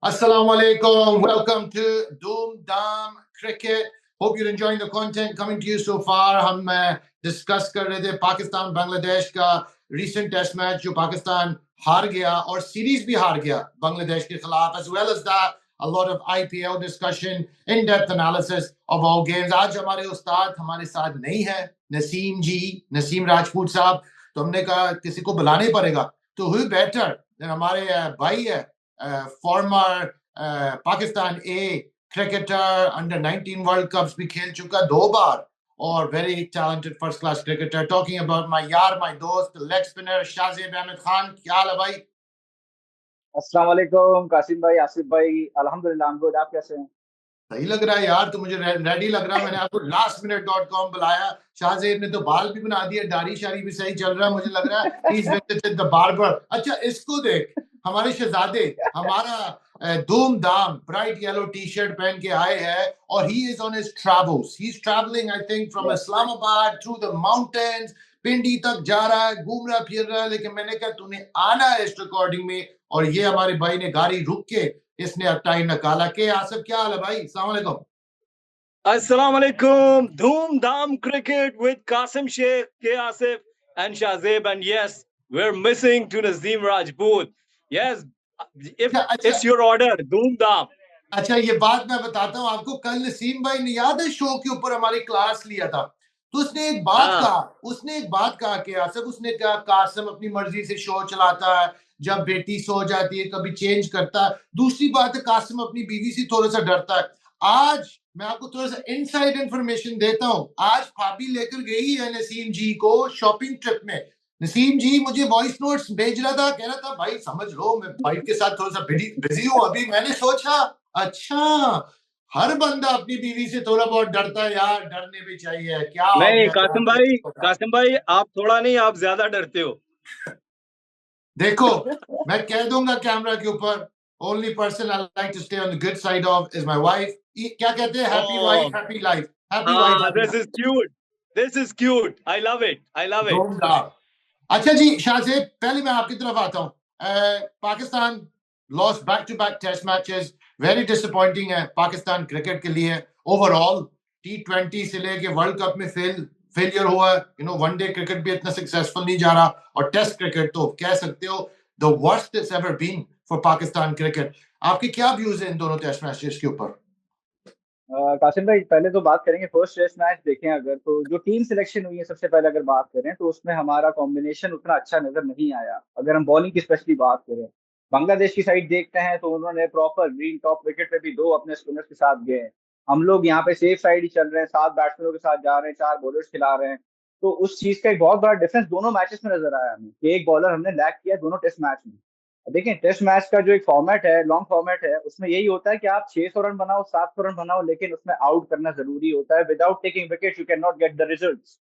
Assalamu alaikum. Welcome to Doom Dam Cricket. Hope you're enjoying the content coming to you so far. हम discuss कर रहे थे पाकिस्तान बांग्लादेश का recent test match जो पाकिस्तान हार गया और सीरीज भी हार गया बांग्लादेश के खिलाफ. As well as that, a lot of IPL discussion, in-depth analysis of all games. आज हमारे उस्ताद हमारे साथ नहीं है, नसीम राजपूत साहब. तो हमने कहा किसी को बुलाना ही पड़ेगा. तो who better than हमारे भाई है, former Pakistan A cricketer, under 19 World Cups भी खेल चुका 2 बार और very talented first class cricketer. Talking about my यार, my दोस्त, leg spinner शाहजेब अहमद खान. क्या हाल है भाई? अस्सलाम वालेकुम कासिम भाई, आसिफ भाई. अल्हम्दुलिल्लाह, I'm good. आप कैसे हैं? सही लग रहा है यार, तो मुझे रेडी लग रहा है. मैंने आपको lastminute.com बुलाया. शाहजेब ने तो बाल भी बना दिया, दाढ़ी शारी भी सही चल रहा है. मुझे लग रहा है he's visited the barber. अच्छा, इसको देख, हमारे शहजादे, हमारा धूमधाम ब्राइट येलो टी शर्ट पहन के आए हैं और he is on his travels. He's traveling, I think, from Islamabad through the mountains. पिंडी तक जा रहा है, घूम रहा फिर रहा है. लेकिन मैंने कहा तूने आना है इस रिकॉर्डिंग में, और ये हमारे भाई ने गाड़ी रुक के इसने अब टाइम निकाला. के आसिफ, क्या हाल है भाई? अस्सलाम वालेकुम. Assalamu alaikum. Dhoom Dham Cricket with Qasim Sheikh, K. Asif and Shahzeb. And yes, we're missing to Nazeem Rajput. Yes, if it's your order, Dhoom Dham. अच्छा, ये बात मैं बताता हूँ आपको. कल नसीम भाई ने, याद है, शो के ऊपर हमारी क्लास लिया था, तो उसने एक बात कहा कि आसिफ, उसने कहा कासिम अपनी मर्जी से शो चलाता है, जब बेटी सो जाती है कभी चेंज करता है. दूसरी बात है, कासिम अपनी बीवी से थोड़ा सा डरता है. आज मैं आपको थोड़ा सा इनसाइड इंफॉर्मेशन देता हूँ. आज भाभी लेकर गई है नसीम जी को शॉपिंग ट्रिप में. नसीम जी मुझे वॉइस नोट्स भेज रहा था, कह रहा था भाई समझ लो मैं वाइफ के साथ थोड़ा सा बिजी हूँ अभी. मैंने सोचा अच्छा, हर बंदा अपनी बीवी से थोड़ा बहुत डरता है यार, डरने भी चाहिए. क्या नहीं कासिम भाई आप थोड़ा नहीं, आप ज्यादा डरते हो. देखो, मैं कह दूंगा कैमरा के ऊपर, only person I like to stay on the good side of is my wife. क्या कहते हैं, happy wife happy life. Happy wife happy this life. This is cute. I love it. अच्छा जी शाहजेब, पहले मैं आपकी तरफ आता हूँ. Pakistan lost back to back test matches. Very disappointing है पाकिस्तान क्रिकेट के लिए. ओवरऑल T20 से लेके वर्ल्ड कप में फेलियर हुआ. वनडे क्रिकेट भी इतना सक्सेसफुल नहीं जा रहा, और टेस्ट क्रिकेट तो कह सकते हो the worst it's ever been for Pakistan cricket. आपके क्या व्यूज हैं इन दोनों टेस्ट मैचेस के ऊपर? कासिम भाई, पहले तो बात करेंगे फर्स्ट टेस्ट मैच देखें अगर, तो जो टीम सिलेक्शन हुई है सबसे पहले अगर बात करें तो उसमें हमारा कॉम्बिनेशन उतना अच्छा नजर नहीं आया. अगर हम बॉलिंग की स्पेशली बात करें, बांग्लादेश की साइड देखते हैं तो उन्होंने प्रॉपर ग्रीन टॉप विकेट पे भी 2 अपने स्पिनर्स के साथ गए. हम लोग यहाँ पे सेफ साइड ही चल रहे हैं, 7 बैट्समैनों के साथ जा रहे हैं, 4 बॉलर्स खिला रहे हैं. तो उस चीज का एक बहुत बड़ा डिफरेंस दोनों मैचेस में नजर आया हमें कि एक बॉलर हमने लैक किया दोनों टेस्ट मैच में. देखें, टेस्ट मैच का जो एक फॉर्मेट है, लॉन्ग फॉर्मेट है, उसमें यही होता है कि आप 600 रन बनाओ, 700 रन बनाओ, लेकिन उसमें आउट करना जरूरी होता है. Without taking wicket you can not get the results.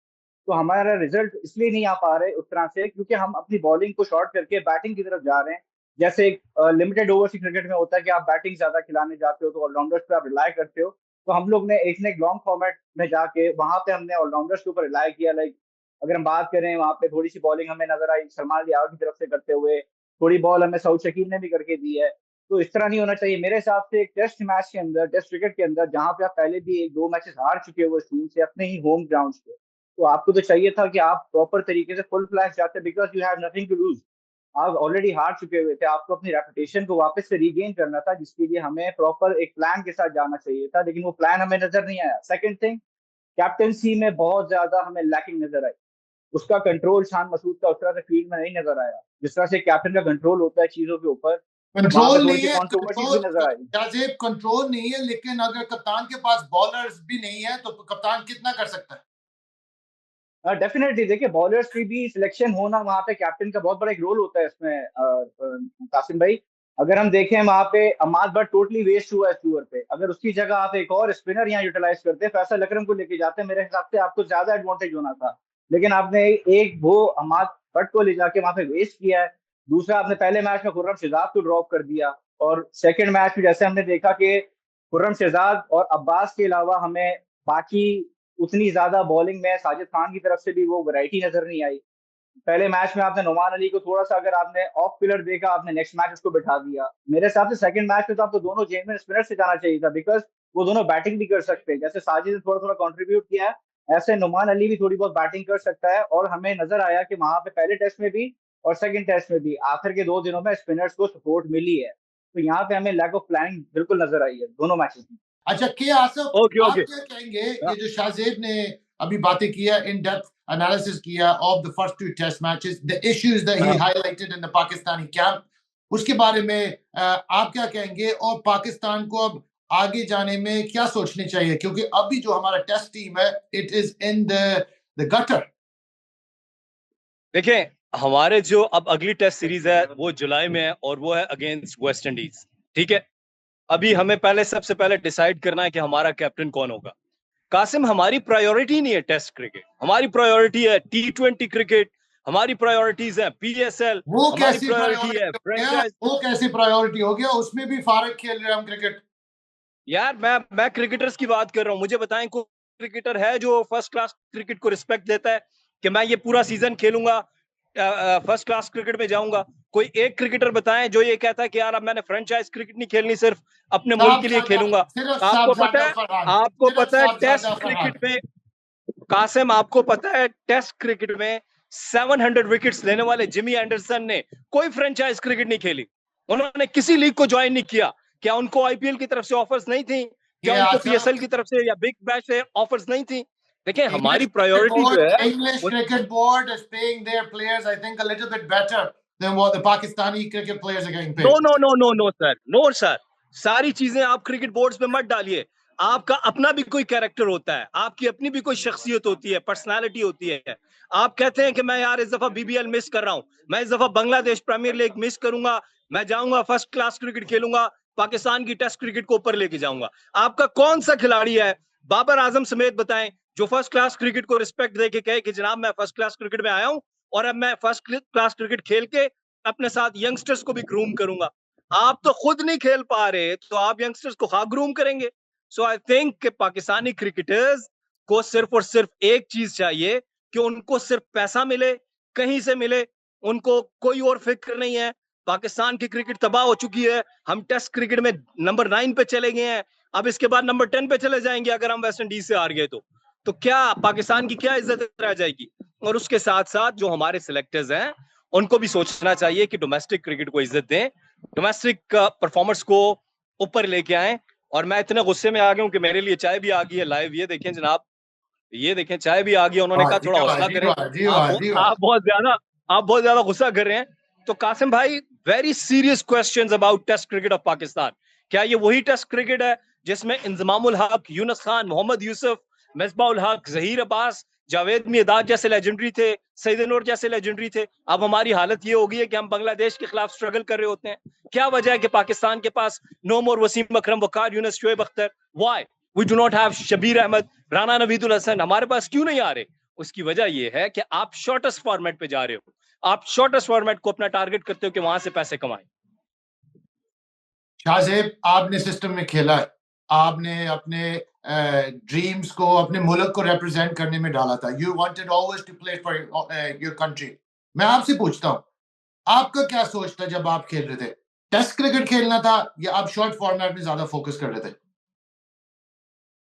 तो हमारा रिजल्ट इसलिए नहीं आ पा रहे उस तरह से क्योंकि हम अपनी बॉलिंग को शॉर्ट करके बैटिंग की तरफ जा रहे हैं. जैसे एक लिमिटेड ओवर्स की क्रिकेट में होता है कि आप बैटिंग ज्यादा खिलाने जाते हो तो ऑलराउंडर्स पे आप रिलाई करते हो. तो हम लोग ने एक लॉन्ग फॉर्मेट में जाके वहां पे हमने ऑलराउंडर्स के ऊपर रिलाई किया. लाइक अगर हम बात करें, वहां पे थोड़ी सी बॉलिंग हमें नजर आई सलमान लियाव की तरफ से करते हुए, थोड़ी बॉल हमें सऊद शकील ने भी करके दी है. तो इस तरह नहीं होना चाहिए मेरे हिसाब से. एक टेस्ट मैच के अंदर, टेस्ट क्रिकेट के अंदर, जहां पे आप पहले भी 1-2 मैचेस हार चुके हो इस टीम से अपने ही होम ग्राउंड पे, तो आपको तो चाहिए था कि आप प्रॉपर तरीके से फुल फ्लैश जाते, because you have nothing to lose. आप ऑलरेडी हार चुके हुए थे, आपको अपनी रेपुटेशन को वापस से रीगेन करना था, जिसके लिए हमें प्रॉपर एक प्लान के साथ जाना चाहिए था, लेकिन वो प्लान हमें नजर नहीं आया. सेकंड थिंग, कैप्टनसी में बहुत ज्यादा हमें लैकिंग नजर आई. उसका कंट्रोल शान मसूद का उस तरह से फील्ड में नहीं नजर आया जिस तरह से कैप्टन का कंट्रोल होता है चीजों के ऊपर. कंट्रोल नहीं है, कंट्रोल नहीं है, लेकिन अगर कप्तान के पास बॉलर्स भी नहीं है तो कप्तान कितना कर सकता है? डेफिनेटली. देखिए, बॉलर्स की भी सिलेक्शन होना वहां पे कैप्टन का बहुत बड़ा एक रोल होता है इसमें. कासिम भाई, अगर हम देखें वहां पे अमाद बट टोटली वेस्ट हुआ है इस टूर पे. अगर उसकी जगह आप एक और स्पिनर यहाँ यूटिलाइज करते, फैसल अकरम को लेके जाते, मेरे हिसाब से आपको ज्यादा एडवांटेज होना था. लेकिन आपने एक वो अमाद बट को ले जाके वहां पे वेस्ट किया है. दूसरा, आपने पहले मैच में खुर्रम शहजाद को ड्रॉप कर दिया, और सेकेंड मैच में जैसे हमने देखा कि खुर्रम शहजाद और अब्बास के अलावा हमें बाकी उतनी ज्यादा बॉलिंग में साजिद खान की तरफ से भी वो वैरायटी नजर नहीं आई. पहले मैच में आपने नुमान अली को थोड़ा सा अगर आपने ऑफ पिलर देखा, आपने नेक्स्ट मैच उसको बिठा दिया। मेरे हिसाब से सेकंड मैच में तो आपको दोनों जेन्युइन स्पिनर से जाना चाहिए था, बिकॉज वो दोनों बैटिंग भी कर सकते हैं। जैसे साजिद ने थोड़ा थोड़ा कंट्रीब्यूट किया है, ऐसे नुमान अली भी थोड़ी बहुत बैटिंग कर सकता है। और हमें नजर आया कि वहां पे पहले टेस्ट में भी और सेकंड टेस्ट में भी आखिर के 2 दिनों में स्पिनर्स को सपोर्ट मिली है। तो यहाँ पे हमें लैक ऑफ प्लानिंग बिल्कुल नजर आई है दोनों मैचेस में। अच्छा के आसफ, Okay, आप okay. क्या कहेंगे ये जो शाहजेब ने अभी बातें किया, इन डेप्थ एनालिसिस किया of the first 2 test matches, the issues that he highlighted in the Pakistani camp, उसके बारे में आप क्या कहेंगे? और पाकिस्तान को अब आगे जाने में क्या सोचने चाहिए, क्योंकि अभी जो हमारा टेस्ट टीम है it is in the gutter. देखें, हमारे जो अब अगली टेस्ट सीरीज है वो जुलाई में है और वो है अगेंस्ट वेस्ट इंडीज। ठीक है, अभी हमें सबसे पहले डिसाइड करना है कि हमारा कैप्टन कौन होगा। कासिम, हमारी प्रायोरिटी नहीं है टेस्ट क्रिकेट, हमारी प्रायोरिटी है T20 क्रिकेट, हमारी प्रायोरिटीज है PSL, वो हमारी कैसी प्रायोरिटी है फ्रेंचाइज। वो कैसी प्रायोरिटी हो गया? उसमें भी फारक खेल रहे हैं हम क्रिकेट। यार मैं क्रिकेटर्स की बात कर रहा हूँ, मुझे बताएं कोई क्रिकेटर है जो फर्स्ट क्लास क्रिकेट को रिस्पेक्ट देता है कि मैं ये पूरा सीजन खेलूंगा, फर्स्ट क्लास क्रिकेट में जाऊंगा? कोई एक क्रिकेटर बताएं जो ये कहता है कि यार अब मैंने फ्रेंचाइज क्रिकेट नहीं खेलनी, सिर्फ अपने मुल्क के लिए खेलूंगा। सिर्फ आपको पता साहबजादा है, फरहान, आपको सिर्फ पता है साहबजादा टेस्ट फरहान। क्रिकेट में, कासिम आपको पता है टेस्ट क्रिकेट में 700 विकेट्स लेने वाले जिमी एंडरसन ने कोई फ्रेंचाइज क्रिकेट नहीं खेली। उन्होंने किसी लीग को ज्वाइन नहीं किया। क्या उनको आईपीएल की तरफ से ऑफर्स नहीं थी? क्या ये उनको आसफ, PSL की तरफ से या बिग बैश से ऑफर्स नहीं थी? देखिए, हमारी English cricket प्रायोरिटी board, जो है English cricket board is paying their players, I think, a little bit better than what the Pakistani cricket players are getting no paid. No no no no sir, no sir. सारी चीजें आप cricket boards पे मत डालिए। आपका अपना भी कोई कैरेक्टर होता है, आपकी अपनी भी कोई शख्सियत होती है, पर्सनालिटी होती है। आप कहते हैं कि मैं यार इस दफा BBL मिस कर रहा हूं, मैं इस दफा बांग्लादेश प्रीमियर लीग मिस करूंगा, मैं जाऊंगा फर्स्ट क्लास क्रिकेट खेलूंगा, पाकिस्तान की टेस्ट क्रिकेट को ऊपर लेके जाऊंगा। आपका कौन सा खिलाड़ी है, बाबर आजम समेत बताएं, जो फर्स्ट क्लास क्रिकेट को रिस्पेक्ट दे के कहे कि जनाब मैं फर्स्ट क्लास क्रिकेट में आया हूं और अब मैं फर्स्ट क्लास क्रिकेट खेल के अपने साथ यंगस्टर्स को भी ग्रूम करूंगा। आप तो खुद नहीं खेल पा रहे, तो आप यंगस्टर्स को खा ग्रूम करेंगे? सो आई थिंक कि पाकिस्तानी क्रिकेटर्स को सिर्फ और सिर्फ एक चीज चाहिए कि उनको सिर्फ पैसा मिले, कहीं से मिले, उनको कोई और फिक्र नहीं है। पाकिस्तान की क्रिकेट तबाह हो चुकी है, हम टेस्ट क्रिकेट में नंबर 9 पे चले गए हैं, अब इसके बाद नंबर 10 पे चले जाएंगे अगर हम वेस्ट इंडीज से हार गए तो क्या पाकिस्तान की क्या इज्जत रह जाएगी? और उसके साथ साथ जो हमारे सिलेक्टर्स हैं उनको भी सोचना चाहिए कि डोमेस्टिक क्रिकेट को इज्जत दें, डोमेस्टिक परफॉर्मर्स को ऊपर लेके आए। और मैं इतने गुस्से में आ गया हूं कि मेरे लिए चाय भी आ गई है लाइव, ये देखें जनाब, ये देखें चाय भी आ गई है। उन्होंने कहा थोड़ा हौसला करें, आप बहुत ज्यादा गुस्सा कर रहे हैं। तो कासिम भाई, very serious questions about test cricket of Pakistan. क्या ये वही टेस्ट क्रिकेट है जिसमें इंजमामुल हक, यूनुस खान, मोहम्मद यूसुफ, मिसबाउल हक, जहीर अब्बास, जावेद मियादाद जैसे लेजेंडरी थे, सईद नूर जैसे लेजेंडरी थे? अब हमारी हालत ये हो गई है कि हम बांग्लादेश के खिलाफ स्ट्रगल कर रहे होते हैं। क्या वजह है कि पाकिस्तान के पास no more Wasim Akram, Waqar Younis, Shoaib Akhtar? Why we do not have Shabbir Ahmed, Rana Naveed-ul Hasan? हमारे पास क्यों नहीं आ रहे? उसकी वजह यह है कि आप शॉर्टेस्ट फॉर्मेट पे जा रहे हो, आप शॉर्टेस्ट फॉर्मेट को अपना टारगेट करते हो कि वहां से पैसे कमाएं। शाहजेब, आपने सिस्टम में खेला है, आपने अपने ड्रीम्स को, अपने मुल्क को रिप्रेजेंट करने में डाला था। You wanted always to play for your country. मैं आपसे पूछता हूँ, आपका क्या सोच था जब आप खेल रहे थे? टेस्ट क्रिकेट खेलना था या आप शॉर्ट फॉर्मेट में ज्यादा फोकस कर रहे थे?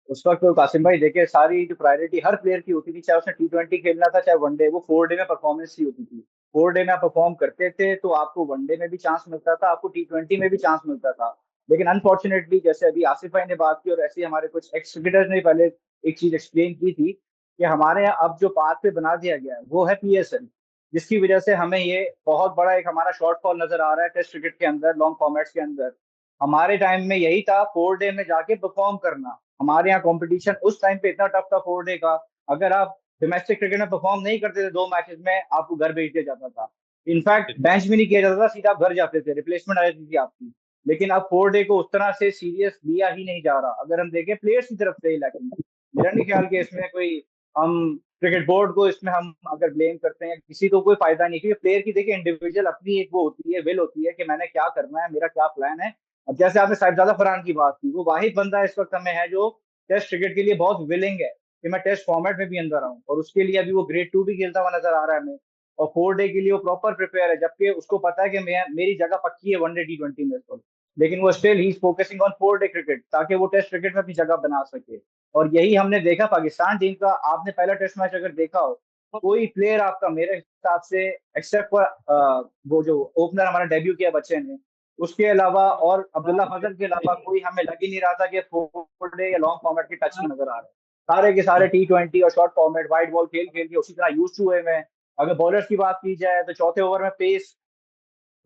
उस वक्त तो कासिम भाई देखिए, सारी जो प्रायोरिटी हर प्लेयर की होती थी, चाहे उसने T20 खेलना था चाहे वनडे, वो 4 डे में परफॉर्मेंस ही होती थी। 4 डे में आप परफॉर्म करते थे तो आपको वनडे में भी चांस मिलता था, आपको T20 में भी चांस मिलता था। लेकिन अनफॉर्चुनेटली, जैसे अभी आसिफ भाई ने बात की और ऐसे ही हमारे कुछ एक्स क्रिकेटर्स ने पहले एक चीज एक्सप्लेन की थी कि हमारे यहाँ अब जो पाथ पे बना दिया गया है वो है PSL, जिसकी वजह से हमें ये बहुत बड़ा एक हमारा शॉर्टफॉल नजर आ रहा है टेस्ट क्रिकेट के अंदर, लॉन्ग फॉर्मेट्स के अंदर। हमारे टाइम में यही था 4 डे में जाके परफॉर्म करना। हमारे यहाँ कंपटीशन उस टाइम पे इतना टफ था 4 डे का, अगर आप डोमेस्टिक क्रिकेट में परफॉर्म नहीं करते थे 2 मैचेस में, आपको घर भेज दिया जाता था। इनफैक्ट बेंच भी नहीं किया जाता था, सीधा आप घर जाते थे, रिप्लेसमेंट आ जाती थी आपकी। लेकिन अब 4 डे को उस तरह से सीरियस लिया ही नहीं जा रहा। अगर हम देखें प्लेयर्स की तरफ से, लेकिन मेरा नहीं ख्याल कि इसमें कोई हम क्रिकेट बोर्ड को इसमें हम अगर ब्लेम करते हैं किसी को कोई फायदा नहीं, क्योंकि प्लेयर की देखिए इंडिविजुअल अपनी एक वो होती है, विल होती है कि मैंने क्या करना है, मेरा क्या प्लान है। अब जैसे आपने साहिबजादा फरहान की बात की, वो वाहिद बंदा इस वक्त हमें है जो टेस्ट क्रिकेट के लिए बहुत विलिंग है कि मैं टेस्ट फॉर्मेट में भी अंदर आऊं, और उसके लिए अभी वो ग्रेड 2 भी खेलता हुआ नजर आ रहा है हमें। और 4 डे के लिए वो प्रॉपर प्रिपेयर है, जबकि उसको पता है कि मेरी जगह पक्की है वनडे T20 में इस वक्त, लेकिन वो still he is focusing on 4 day cricket ताकि वो टेस्ट क्रिकेट में अपनी जगह बना सके। और यही हमने देखा पाकिस्तान टीम का। आपने पहला टेस्ट मैच अगर देखा हो, कोई प्लेयर आपका मेरे हिसाब से एक्सेप्ट फॉर वो जो ओपनर हमारा डेब्यू किया बच्चे ने, उसके अलावा और अब्दुल्ला फजल के अलावा कोई हमें लग ही नहीं रहा था कि 4 डे या लॉन्ग फॉर्मेट के टच में नजर आ रहे हैं। सारे के सारे T20 और शॉर्ट फॉर्मेट वाइड बॉल खेल खेल के उसी तरह यूज हुए में। अगर बॉलर्स की बात की जाए तो चौथे ओवर में पेस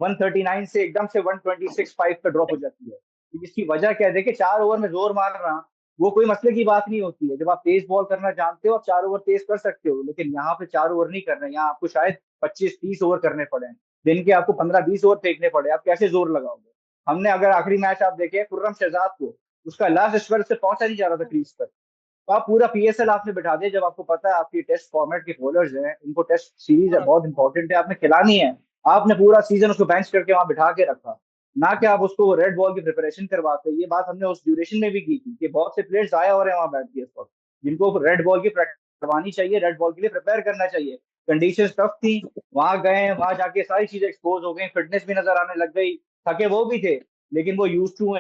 139 से एकदम से 126.5 पे ड्रॉप हो जाती है। इसकी वजह क्या है? देखिए, 4 ओवर में जोर मारना वो कोई मसले की बात नहीं होती है। जब आप तेज बॉल करना जानते हो, आप 4 ओवर तेज कर सकते हो, लेकिन यहाँ पे 4 ओवर नहीं कर रहे हैं। यहाँ आपको शायद 25-30 ओवर करने पड़े हैं, दिन के आपको 15-20 ओवर फेंकने पड़े। आप कैसे जोर लगाओगे? हमने अगर आखिरी मैच आप देखे खुर्रम शहजाद को, उसका लास्ट स्पेल से पहुंचा नहीं जा रहा था क्रीज पर, तो आप पूरा PSL आपने बिठा दिया। जब आपको पता है आपकी टेस्ट फॉर्मेट के बॉलर्स हैं, इनको टेस्ट सीरीज है बहुत इंपॉर्टेंट है, आपने खिलानी है, आपने पूरा सीजन उसको बेंच करके वहां बिठा के रखा, ना कि आप उसको रेड बॉल की प्रिपरेशन करवाते। ये बात हमने उस ड्यूरेशन में भी की थी कि बहुत से प्लेयर्स आए हो रहे हैं वहां बैठ के इस वक्त, जिनको रेड बॉल की प्रैक्टिस करवानी चाहिए, रेड बॉल के लिए प्रिपेयर करना चाहिए। कंडीशन टफ थी, वहां गए, वहां जाके सारी चीजें एक्सपोज हो गई, फिटनेस भी नजर आने लग गई, थके वो भी थे, लेकिन वो यूज टू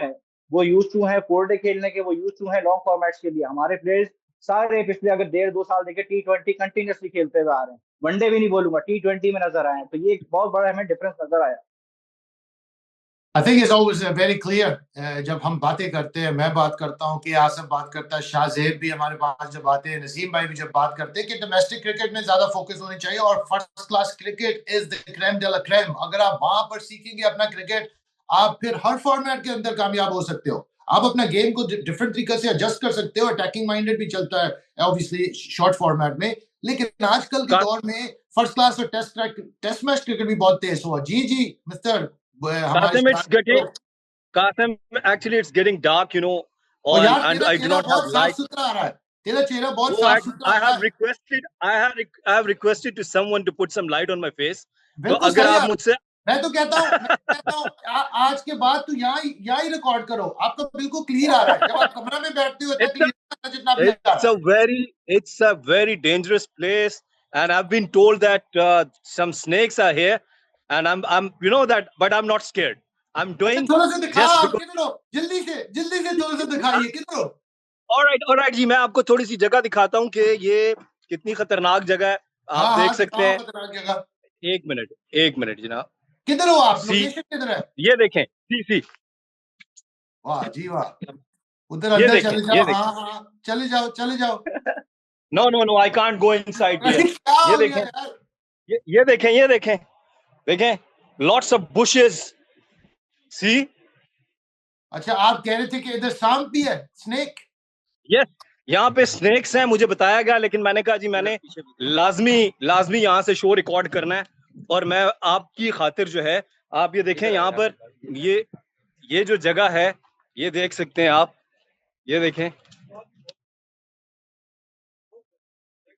है 4 डे खेलने के, वो यूज टू है लॉन्ग फॉर्मेट्स के लिए। हमारे प्लेयर्स सारे पिछले अगर 1.5-2 साल देखे T20 कंटिन्यूसली खेलते हुए आ रहे हैं, वनडे भी नहीं बोलूंगा, T20 में नजर आए हैं, तो ये एक बहुत बड़ा हमें डिफरेंस नजर आया। I think it's always very clear जब हम बातें करते हैं, मैं बात करता हूँ कि आसिफ बात करता है, शाहजेब भी हमारे पास जब आते हैं, नसीम भाई भी जब बात करते हैं कि डोमेस्टिक क्रिकेट में ज्यादा फोकस होनी चाहिए और first class cricket is the creme de la creme. अगर आप वहां पर सीखेंगे अपना क्रिकेट, आप फिर हर फॉर्मेट के अंदर कामयाब हो सकते हो। आप अपना गेम को डिफरेंट तरीके से एडजस्ट कर सकते हो, अटैकिंग माइंडेड भी चलता है ऑब्वियसली शॉर्ट फॉर्मेट में, लेकिन आजकल के दौर में फर्स्ट क्लास और टेस्ट मैच क्रिकेट भी बहुत तेज हुआ। जी mister Qasim, it's getting Qasim. Actually, it's getting dark, और यार and तेरा I do चेहरा not have बहुत साफ light. सुथरा आ रहा है, तेरा चेहरा बहुत Oh, साफ सुथरा I आ रहा have है। requested. I have requested to someone to put some light on my face. तो बिल्कुल अगर सही आप है। मुझसे मैं तो कहता हूँ आज के बाद तू यहाँ ही रिकॉर्ड करो, आपका बिल्कुल क्लियर आ रहा है। जब आप कमरा में बैठते हो इतना it's क्लियर आता है जितना अपने आ रहा है। it's a very dangerous place, and I've been told that some snakes are here, and I'm that, but I'm not scared. I'm अच्छा doing थोड़ा सा दिखा, just आप because. किधर हो? जल्दी से थोड़ा सा दिखाइए, किधर हो? All right जी, मैं आपको थोड़ी सी जगह दिखाता हूँ कि ये कितनी खतरनाक जगह है। आप देख सकते हैं। खतरनाक जगह। एक मिनट जनाब। किधर हो आप? सी लोकेशन किधर है? ये देखें, सी वाह जी वाह, उधर ये अंदर देखें, चले ये जाओ। देखें। हाँ चले जाओ। No, I can't go inside अरे here. क्या ये हो गया देखें, यार? ये देखें, lots of bushes. See? अच्छा आप कह रहे थे कि इधर सांप भी है, स्नेक? Yes, यहाँ पे स्नेक्स हैं मुझे बताया गया, लेकिन मैंने कहा जी मैंने लाजमी यहाँ से शो रिकॉर्ड करना है, और मैं आपकी खातिर जो है, आप ये देखें यहाँ पर ये जो जगह है, ये देख सकते हैं आप, ये देखें।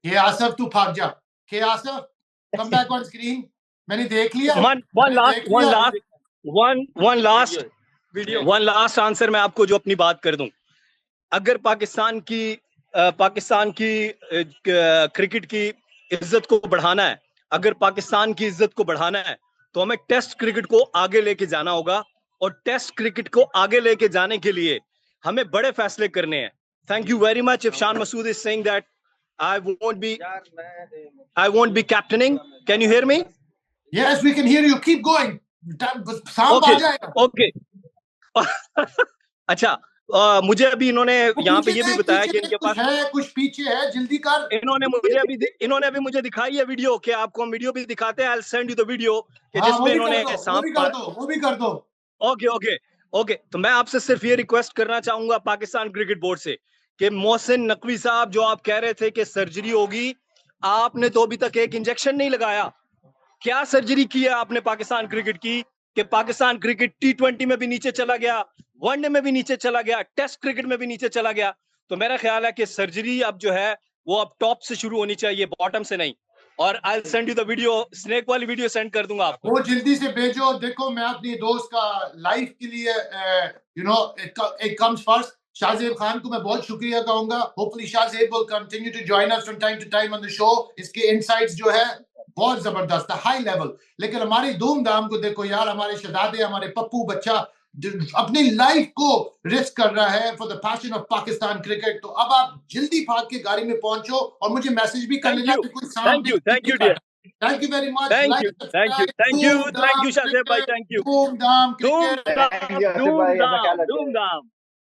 के आसफ तू भाग जा, के Asaf come back on screen. मैंने देख लिया। वन लास्ट आंसर मैं आपको जो अपनी बात कर दूं। अगर पाकिस्तान की क्रिकेट की इज्जत को बढ़ाना है, तो हमें टेस्ट क्रिकेट को आगे लेके जाना होगा, और टेस्ट क्रिकेट को आगे लेके जाने के लिए हमें बड़े फैसले करने हैं। Thank you very much. If Shan Masood is saying that I won't be captaining. Can you hear me? Yes, we can hear you. Keep going. सांप आ जाएगा। Okay. अच्छा, मुझे अभी इन्होंने यहाँ पे ये भी बताया कि इनके पास कुछ पीछे है, जल्दी कर। इन्होंने अभी मुझे दिखाई है वीडियो, कि आपको हम वीडियो भी दिखाते हैं। I'll send you the video कि जिसमें इन्होंने सांप वो भी कर दो। ओके। तो मैं आपसे सिर्फ ये रिक्वेस्ट करना चाहूंगा पाकिस्तान क्रिकेट बोर्ड से कि मोहसिन नकवी साहब, जो आप कह रहे थे कि सर्जरी होगी, आपने तो अभी तक एक इंजेक्शन नहीं लगाया। क्या सर्जरी की है आपने पाकिस्तान क्रिकेट की, कि पाकिस्तान क्रिकेट T20 में भी नीचे चला गया, वनडे में भी नीचे चला गया, टेस्ट क्रिकेट में भी नीचे चला गया। तो मेरा ख्याल है कि सर्जरी अब जो है वो अब टॉप से शुरू होनी चाहिए, बॉटम से नहीं। और I will send you the video, snake वाली वीडियो सेंड कर दूंगा आपको। वो जल्दी से भेजो। देखो मैं अपनी दोस्त का लाइफ के लिए it comes first. Shahzeb Khan को मैं बहुत शुक्रिया कहूंगा. Hopefully Shahzeb will continue to join us from time to time on the show. इसके insights जो है बहुत जबरदस्त है, हाई लेवल. लेकिन हमारी धूमधाम को देखो यार, हमारे शहजादे, हमारे पप्पू बच्चा अपनी लाइफ को रिस्क कर रहा है for the passion of Pakistan cricket. तो अब आप जल्दी भाग के गाड़ी में पहुंचो और मुझे मैसेज भी कर लेना कि कोई Thank you, dear. Thank you very much. Thank you, Dhumdham Shahzeb bhai, thank you. Dhumdham cricket. Doom Thank you, Asif bhai. अपना ख्याल रखिए. Doom.